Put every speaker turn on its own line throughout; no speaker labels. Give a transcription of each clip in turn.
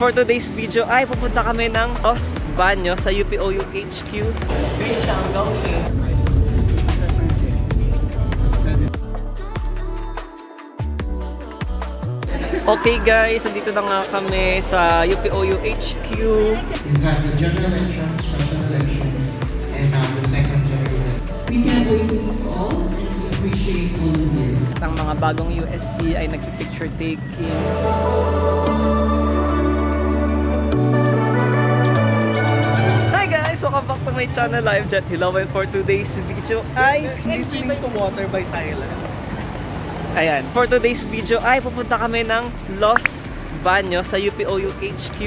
For today's video ay pupunta kami ng Los Baños sa UPOU HQ. Okay guys, nandito na nga kami sa UPOU HQ.
We've had the general elections, special elections, and now the second general election.
We can't wait to meet you all and we appreciate all of you.
Ang mga bagong USC ay nagpi-picture taking. Hi guys! Welcome back to my channel, Live Jet Hello, and for today's video ay
Listening to Water by Thailand.
ayan, for today's video ay pupunta kami ng Los Baños sa UPOU HQ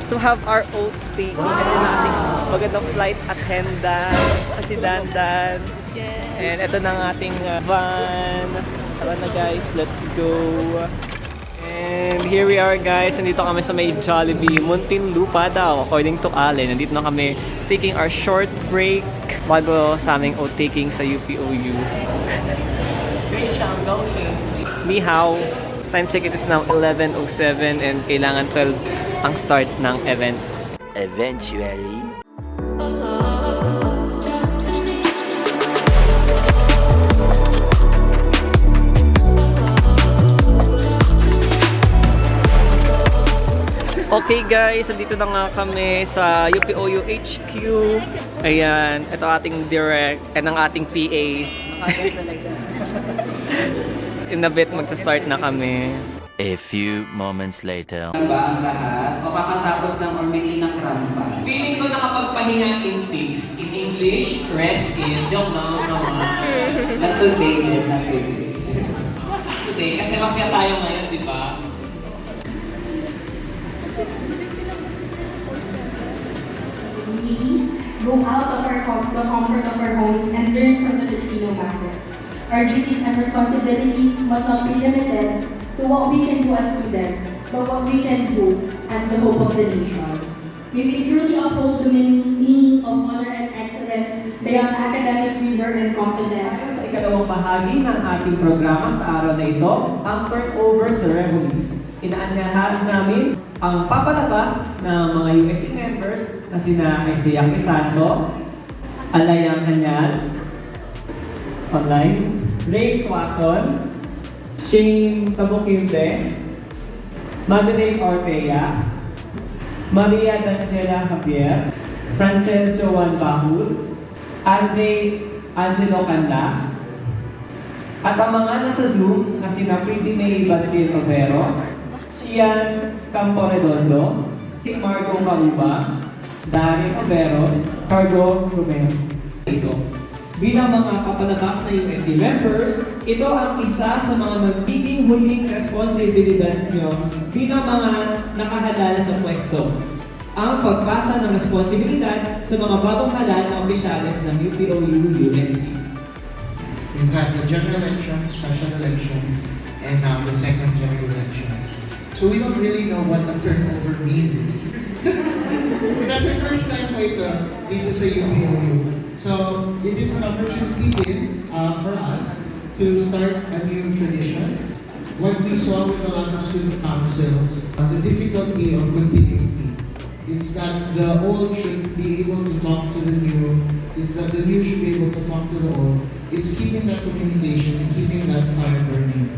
to have our own taking. Ito na ating magandang flight attendant, si Dandan. And ito na ang ating van. Tara na guys, let's go. And here we are guys, nandito kami sa may Jollibee, Muntinlupa daw, according to Allen. Nandito na kami taking our short break bago sa aming taking sa UPOU. Ni hao. Time check, it is now 11:07 and kailangan 12 ang start ng event. Eventually. Okay guys, nandito na nga kami sa UPOU HQ. Ayan, ito ating direct and ang ating PA. In a bit, magsa-start na kami.
A few moments later.
Ba ang lahat? O kakatapos lang or may kinakrampa?
Feeling ko nakapagpahinga in peace. In English, rest in. Joke lang naman.
Not today, Jen. Not today.
Today, kasi masaya tayo ngayon, di ba?
Go out of the comfort of our homes and learn from the Filipino masses. Our duties and responsibilities must not be limited to what we can do as students, but what we can do as the hope of the nation. May we truly uphold the meaning of honor and excellence beyond academic rigor and competence.
Sa ikalawang bahagi ng ating programa sa araw na ito, ang turnover ceremonies. Inaanyahan namin ang papalabas ng mga USC members na sina Isaiah Crisanto, Alayang Anyal, online, Ray Tuason, Shane Tabukinde, Madeleine Ortega, Maria D'Angela Javier, Francel Joan Bahud, Andre Angelo Canlas, at ang mga nasa Zoom na sina Pretty May Batril Overos, Cian Camporedondo, Margo Cauba, Darren Overos, Cargo Romero. Ito. Bilang mga papalabas na USC members, ito ang isa sa mga magiging huling responsibilidad nyo bilang mga nakahalal sa pwesto. Ang pagpasa ng responsibilidad sa mga bagong halal na opisyales ng UPOU USC.
We've had the general elections, special elections, and now the second general elections. So we don't really know what a turnover means. Kasi first time ko ito dito sa UPOU. So it is an opportunity din for us to start a new tradition. What we saw with a lot of student councils, the difficulty of continuity. It's that the old should be able to talk to the new. It's that the new should be able to talk to the old. It's keeping that communication and keeping that fire burning.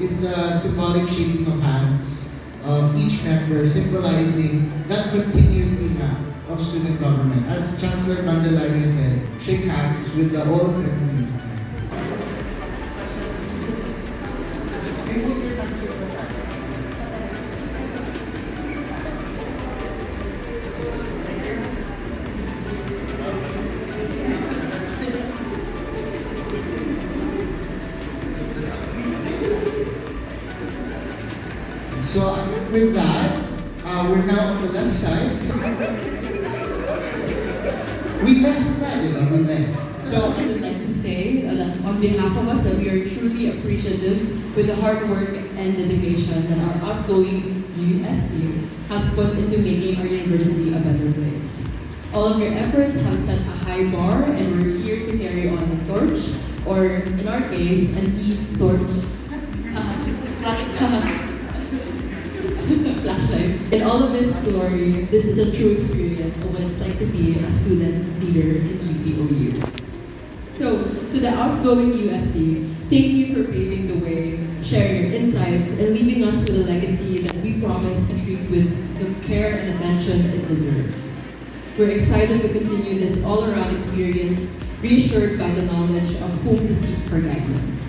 It's the symbolic shaking of hands of each member, symbolizing that continuity na of student government. As Chancellor Candelaria said, shake hands with the old and the new. So with that, we're now on the left side. We left na, di ba? We left.
So I would like to say on behalf of us that we are truly appreciative with the hard work and dedication that our outgoing USC has put into making our university a better place. All of your efforts have set a high bar and we're here to carry on the torch, or in our case, an e-torch. Flashlight. In all of its glory, this is a true experience of what it's like to be a student leader in UPOU. So, to the outgoing USC, thank you for paving the way, sharing your insights, and leaving us with a legacy that we promise to treat with the care and attention it deserves. We're excited to continue this all-around experience, reassured by the knowledge of whom to seek for guidance.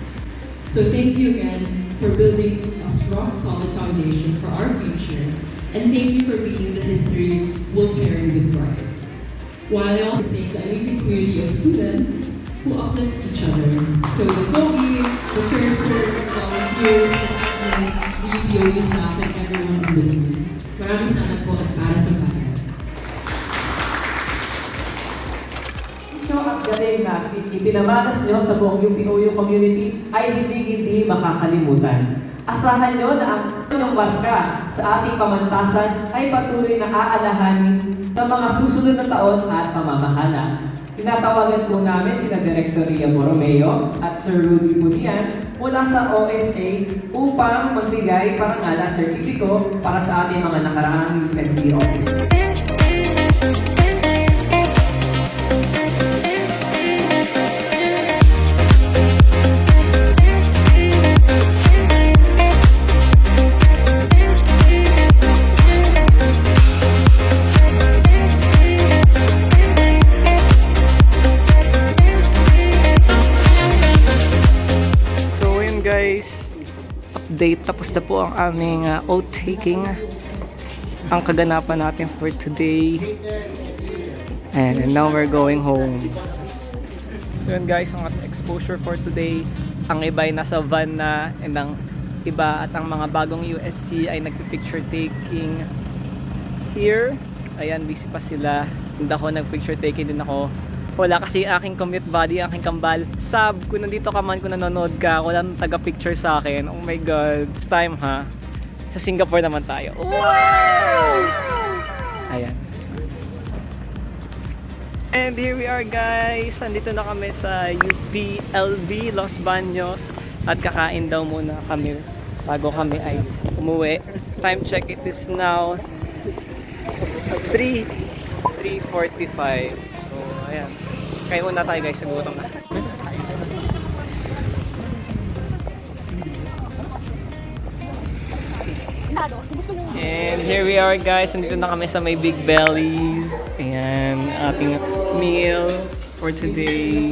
So thank you again for building a strong, solid foundation for our future, and thank you for being the history we'll carry with pride. While I also thank the amazing community of students who uplift each other. So the POE, the cursor, volunteers, the UPOU staff, and everyone in between. Maraming salamat po at para sa bayan.
So, ang galing na ipinamanas nyo sa buong UPOU community ay hindi makakalimutan. Asahan nyo na ang inyong marka sa ating pamantasan ay patuloy na aalahanin sa mga susunod na taon at pamamahala. Tinatawagan po namin sina Director Ria Borromeo at Sir Rudy Budian mula sa OSA upang magbigay parangal at sertipiko para sa ating mga nakaraang USC officers.
Guys, update, tapos na po ang aming oath taking, ang kaganapan natin for today, and now we're going home. So yun guys, ang exposure for today, ang iba ay nasa van na, and ang iba at ang mga bagong USC ay nagpipicture taking here. Ayan, busy pa sila, and ako nagpicture taking din ako. Wala kasi aking commute buddy, aking kambal. Sab, kung nandito ka man, kung nanonood ka, wala nang taga-picture sa akin. Oh my God. It's time ha. Sa Singapore naman tayo. Wow! Ayan. And here we are guys. Andito na kami sa UPLB, Los Baños. At kakain daw muna kami bago kami ay umuwi. Time check, it is now 3:45. So, ayan. Kaya una tayo guys, nagutom na. And here we are guys, nandito na kami sa may Big Bellies. Ayan, ating meal for today.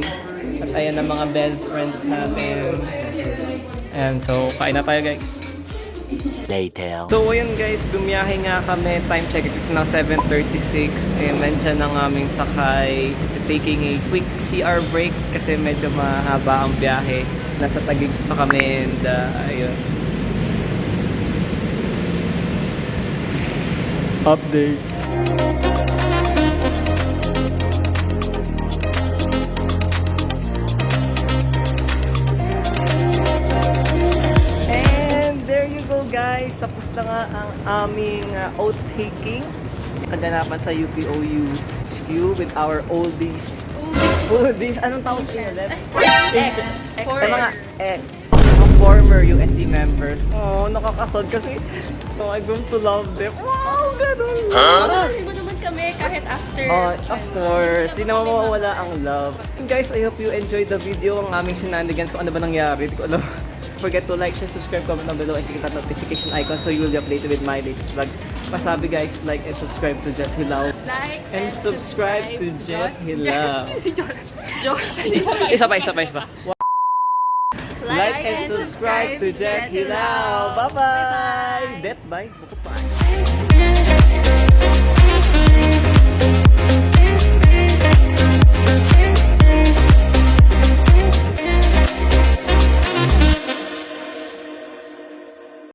At ayan ang mga best friends natin. And so, kain na tayo guys.
Later.
So ayun guys, bumiyahe nga kami. Time check, it is now 7:36 and nandyan ang aming sakay. Taking a quick CR break kasi medyo mahaba ang biyahe. Nasa Taguig pa kami and ayun. Update. Guys, tapos na nga ang aming oath taking kaganapan sa UPOU HQ with our oldies. Oldies? Anong tawag siya?
Ex.
Sa mga ex, mga former USC members. Oh, nakakasad kasi I grown to love them. Wow, ganun!
Iba naman kami kahit after.
Oh, of course. Di naman mawawala ang love. And guys, I hope you enjoyed the video. Ang aming shenanigans, kung ano ba nangyari. Di ko alam. Forget to like, share, subscribe, comment down below, and click that notification icon so you will be updated with my latest vlogs. Masabi guys, like and subscribe to Jet Hilaw.
Like
And subscribe to Jet Hilaw.
Si Josh.
Isa pa. Like and subscribe to Jet Hilaw. Bye-bye! Det, bye! Buko pa.